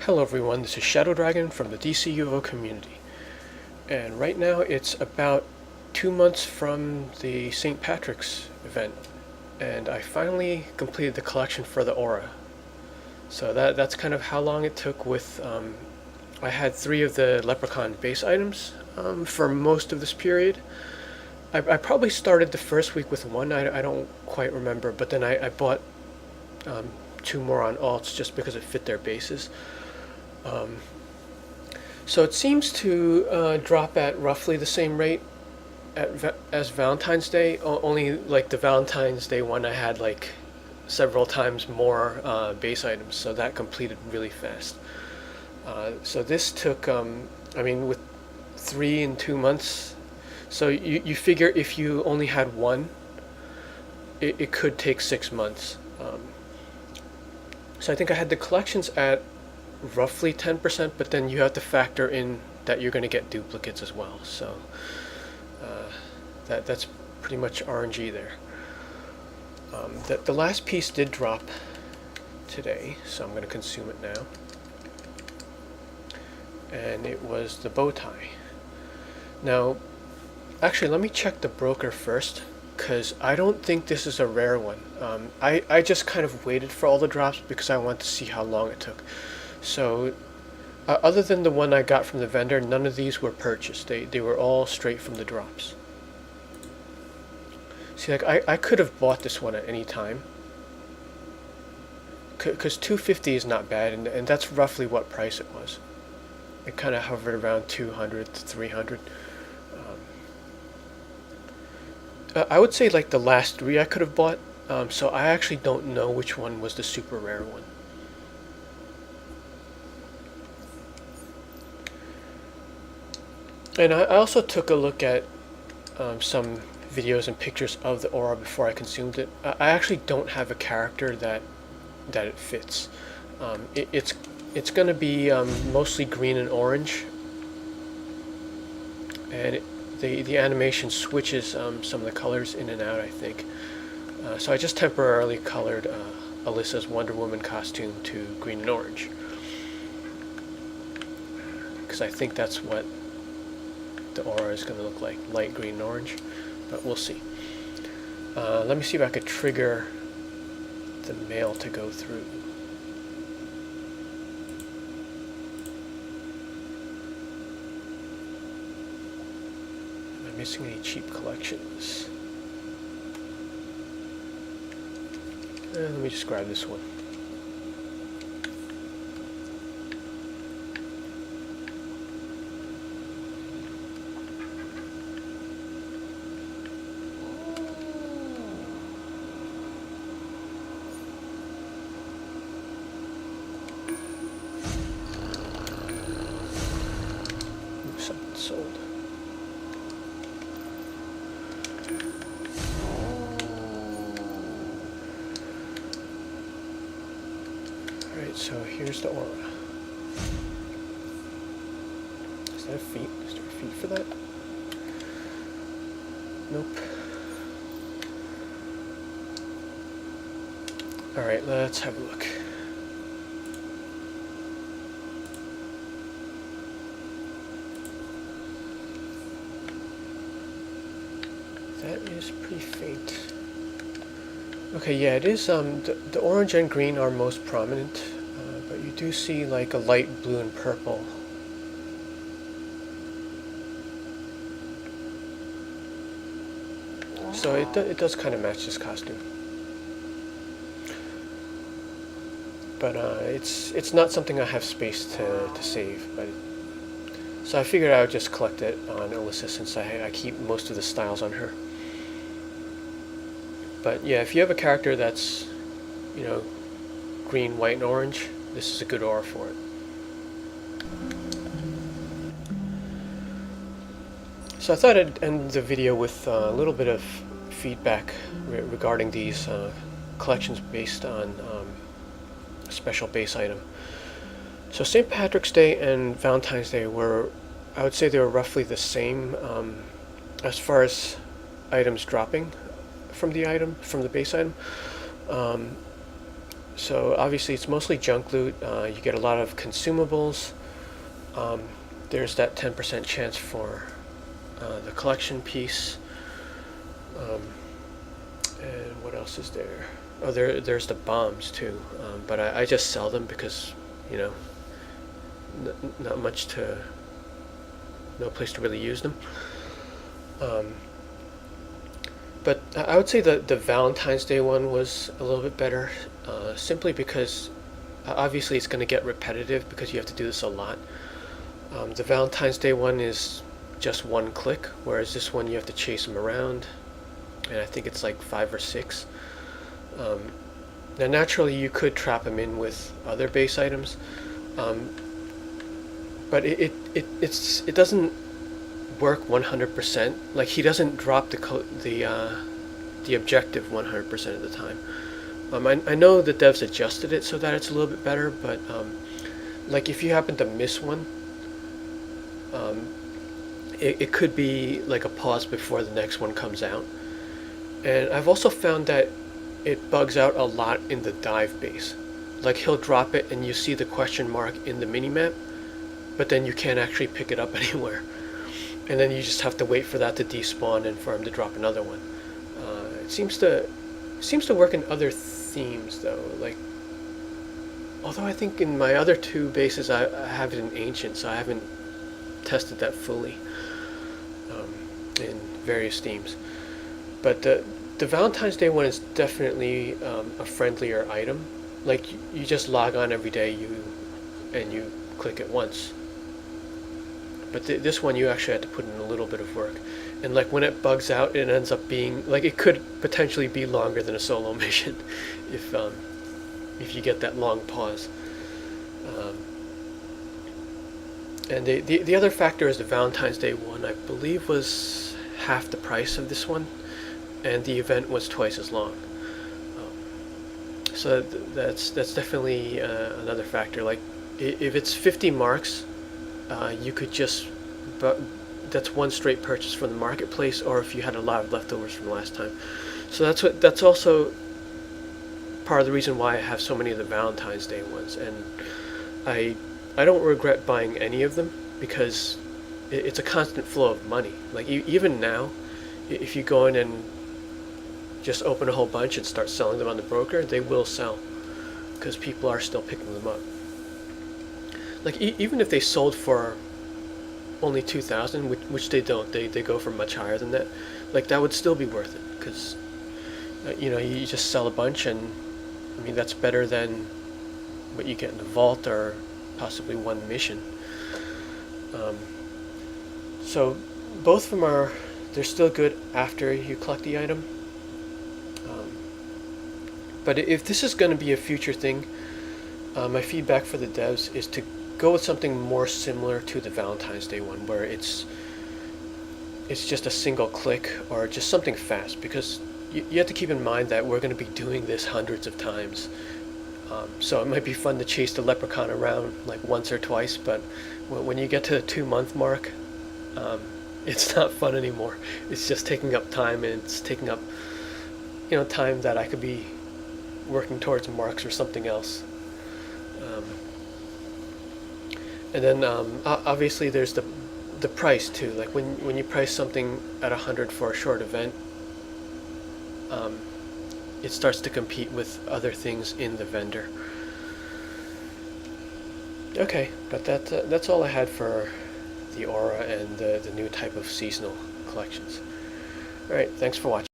Hello everyone, this is Shadow Dragon from the DCUO community. And right now it's about 2 months from the St. Patrick's event. And I finally completed the collection for the Aura. So that's kind of how long it took with, I had 3 of the Leprechaun base items for most of this period. I probably started the first week with 1, I don't quite remember, but then I bought 2 more on alts just because it fit their bases. So it seems to drop at roughly the same rate as Valentine's Day, only like the Valentine's Day one I had like several times more base items, so that completed really fast. So this took, I mean, with 3 in 2 months, so you figure if you only had 1, it could take 6 months. So I think I had the collections at roughly 10%, but then you have to factor in that you're going to get duplicates as well. So that's pretty much RNG there. The last piece did drop today, so I'm going to consume it now. And it was the bow tie. Now, actually, let me check the broker first, because I don't think this is a rare one. I just kind of waited for all the drops because I wanted to see how long it took. So, other than the one I got from the vendor, none of these were purchased. They were all straight from the drops. See, like, I could have bought this one at any time. Because $250 is not bad, and that's roughly what price it was. It kind of hovered around $200 to $300. I would say like the last 3 I could have bought, so I actually don't know which one was the super rare one. And I also took a look at some videos and pictures of the Aura before I consumed it. I actually don't have a character that it fits. It's going to be mostly green and orange, and the animation switches some of the colors in and out, I think. So I just temporarily colored Alyssa's Wonder Woman costume to green and orange, because I think that's what the Aura is going to look like, light green and orange, but we'll see. Let me see if I could trigger the mail to go through. Am I missing any cheap collections? Let me just grab this one. Something sold. Alright, so here's the Aura. Is that a feat? Is there a feat for that? Nope. Alright, let's have a look. That is pretty faint. Okay, yeah, it is. The orange and green are most prominent, but you do see like a light blue and purple. So it does kind of match this costume, but it's not something I have space to save. But so I figured I would just collect it on Alyssa, since I keep most of the styles on her. But yeah, if you have a character that's, you know, green, white, and orange, this is a good Aura for it. So I thought I'd end the video with a little bit of feedback regarding these collections based on a special base item. So St. Patrick's Day and Valentine's Day were, I would say they were roughly the same as far as items dropping from the base item. So obviously it's mostly junk loot. You get a lot of consumables. Um, there's that 10% chance for the collection piece. Um, and what else is there? Oh, there's the bombs too. But I just sell them because, you know, not much to, no place to really use them. But I would say the Valentine's Day one was a little bit better, simply because obviously it's going to get repetitive because you have to do this a lot. The Valentine's Day one is just one click, whereas this one you have to chase them around, and I think it's like 5 or 6. Now naturally you could trap them in with other base items, but it doesn't work 100%. Like he doesn't drop the objective 100% of the time. I know the devs adjusted it so that it's a little bit better, but like if you happen to miss one, it could be like a pause before the next one comes out. And I've also found that it bugs out a lot in the dive base. Like he'll drop it and you see the question mark in the minimap, but then you can't actually pick it up anywhere. And then you just have to wait for that to despawn and for him to drop another one. It seems to work in other themes though. Like, although I think in my other 2 bases I have it in ancient, so I haven't tested that fully in various themes. But the Valentine's Day one is definitely a friendlier item. Like you just log on every day, and you click it once. But this one you actually had to put in a little bit of work, and like when it bugs out, it ends up being like it could potentially be longer than a solo mission, if you get that long pause. And the other factor is the Valentine's Day one. I believe was half the price of this one, and the event was twice as long. So that's definitely another factor. Like if it's 50 marks, you could just, but that's one straight purchase from the marketplace, or if you had a lot of leftovers from last time. So that's also part of the reason why I have so many of the Valentine's Day ones, and I don't regret buying any of them because it's a constant flow of money. Like even now, if you go in and just open a whole bunch and start selling them on the broker, they will sell because people are still picking them up. Like even if they sold for only 2,000, which they don't, they go for much higher than that. Like that would still be worth it because you just sell a bunch, and I mean that's better than what you get in the vault or possibly one mission. So both of them they're still good after you collect the item. But if this is going to be a future thing, my feedback for the devs is to go with something more similar to the Valentine's Day one, where it's just a single click or just something fast, because you have to keep in mind that we're going to be doing this hundreds of times. So it might be fun to chase the leprechaun around like once or twice, but when you get to the 2-month mark, it's not fun anymore. It's just taking up time, and it's taking up time that I could be working towards marks or something else. And then obviously there's the price too. Like when you price something at 100 for a short event, it starts to compete with other things in the vendor. Okay, but that's all I had for the Aura and the new type of seasonal collections. Alright, thanks for watching.